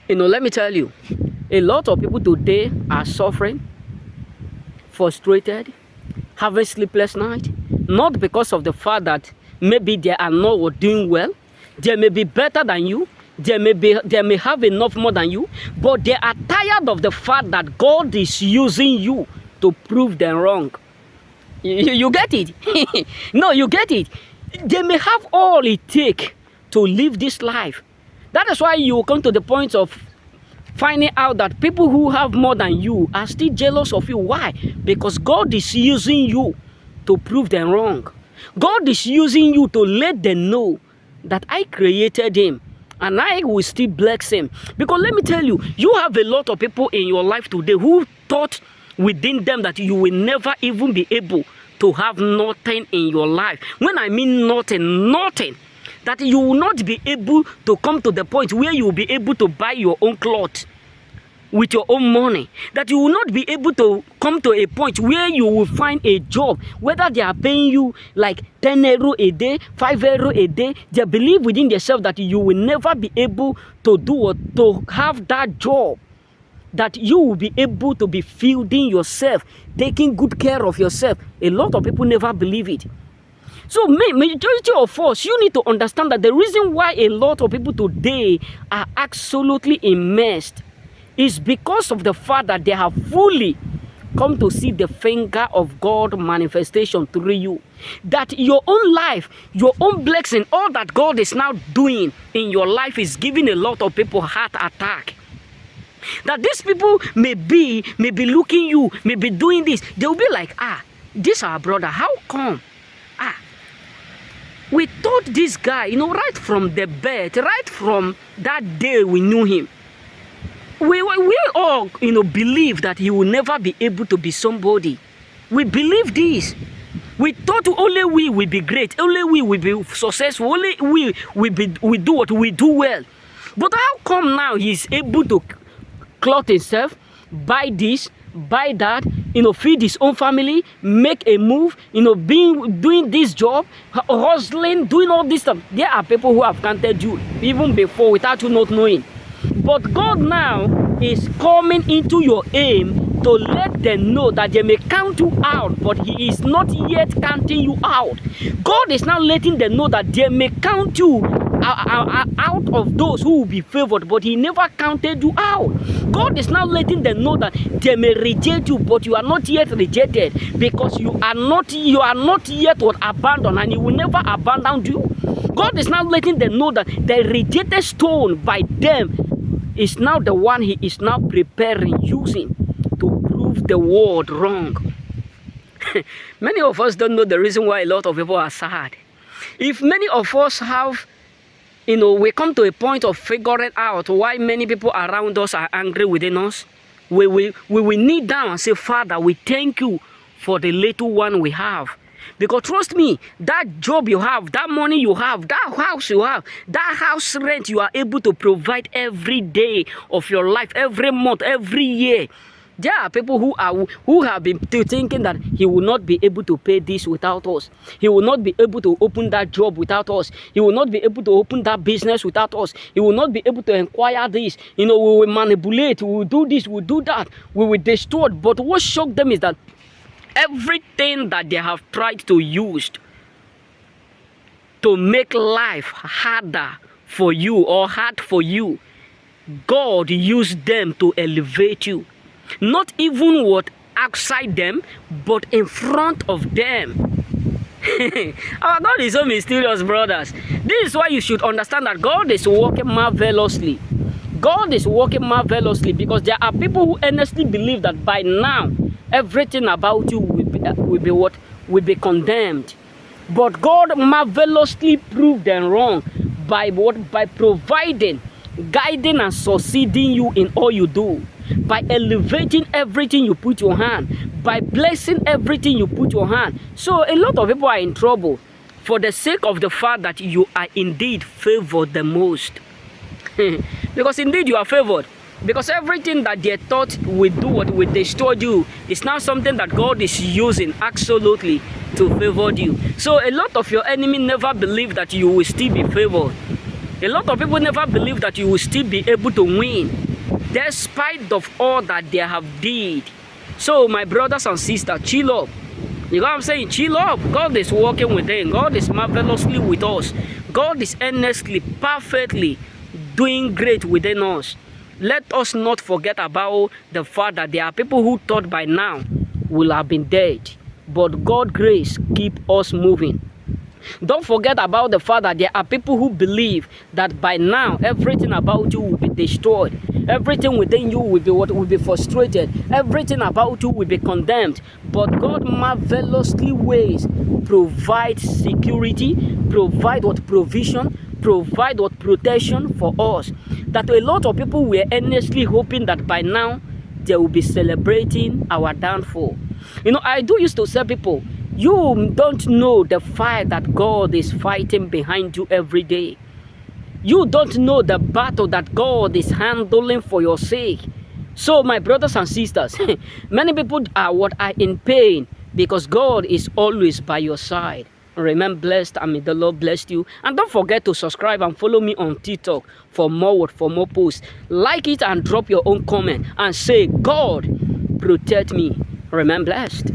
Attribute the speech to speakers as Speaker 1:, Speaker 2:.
Speaker 1: Let me tell you, a lot of people today are suffering, frustrated, having sleepless night, not because of the fact that maybe they are not doing well, they may be better than you, they may have enough more than you, but they are tired of the fact that God is using you to prove them wrong. You get it? No, you get it. They may have all it takes to live this life. That is why you come to the point of finding out that people who have more than you are still jealous of you. Why? Because God is using you to prove them wrong. God is using you to let them know that I created him and I will still bless him. Because let me tell you, you have a lot of people in your life today who thought within them that you will never even be able to have nothing in your life. When I mean nothing, that you will not be able to come to the point where you will be able to buy your own clothes with your own money, that you will not be able to come to a point where you will find a job, whether they are paying you like 10 euro a day, 5 euro a day. They believe within themselves that you will never be able to do or to have that job, that you will be able to be feeding yourself, taking good care of yourself. A lot of people never believe it. So majority of us, you need to understand that the reason why a lot of people today are absolutely immersed is because of the fact that they have fully come to see the finger of God manifestation through you. That your own life, your own blessing, all that God is now doing in your life is giving a lot of people heart attack. That these people may be looking you, may be doing this. They'll be like, this our brother, how come? We thought this guy, right from the birth, right from that day we knew him, we all, believe that he will never be able to be somebody. We believe this. We thought only we will be great, only we will be successful, only we will do what we do well. But how come now he's able to clothe himself, buy this, buy that, feed his own family, make a move, doing this job, hustling, doing all this stuff? There are people who have counted you even before without you not knowing. But God now is coming into your aim to let them know that they may count you out, but he is not yet counting you out. God is now letting them know that they may count you out of those who will be favored, but he never counted you out. God is now letting them know that they may reject you, but you are not yet rejected, because you are not yet abandoned, and he will never abandon you. God is now letting them know that the rejected stone by them is now the one he is now preparing, using to prove the world wrong. Many of us don't know the reason why a lot of people are sad. If many of us have, we come to a point of figuring out why many people around us are angry within us, we will kneel down and say, Father, we thank you for the little one we have. Because trust me, that job you have, that money you have, that house you have, that house rent you are able to provide every day of your life, every month, every year. There are people who have been thinking that he will not be able to pay this without us. He will not be able to open that job without us. He will not be able to open that business without us. He will not be able to acquire this. We will manipulate, we will do this, we will do that, we will destroy. But what shocked them is that everything that they have tried to use to make life harder for you or hard for you, God used them to elevate you. Not even what outside them, but in front of them. Our God is so mysterious, brothers. This is why you should understand that God is working marvelously. God is working marvelously, because there are people who honestly believe that by now everything about you will be condemned. But God marvelously proved them wrong by what? By providing, guiding, and succeeding you in all you do. By elevating everything you put your hand, by blessing everything you put your hand. So a lot of people are in trouble for the sake of the fact that you are indeed favored the most. Because indeed you are favored. Because everything that they thought would do what would destroy you is now something that God is using absolutely to favor you. So a lot of your enemy never believe that you will still be favored. A lot of people never believe that you will still be able to win, despite of all that they have did. So my brothers and sisters, chill up. You know what I'm saying? Chill up. God is working within. God is marvelously with us. God is earnestly, perfectly doing great within us. Let us not forget about the fact that there are people who thought by now will have been dead. But God's grace keep us moving. Don't forget about the fact that there are people who believe that by now everything about you will be destroyed. Everything within you will be frustrated. Everything about you will be condemned. But God marvelously ways provide security, provide what provision, provide what protection for us. That a lot of people were earnestly hoping that by now they will be celebrating our downfall. You know, I do used to tell people, you don't know the fight that God is fighting behind you every day. You don't know the battle that God is handling for your sake. So my brothers and sisters, many people are in pain because God is always by your side. Remain blessed and may the Lord bless you. And don't forget to subscribe and follow me on TikTok for more posts. Like it and drop your own comment and say, God, protect me. Remain blessed.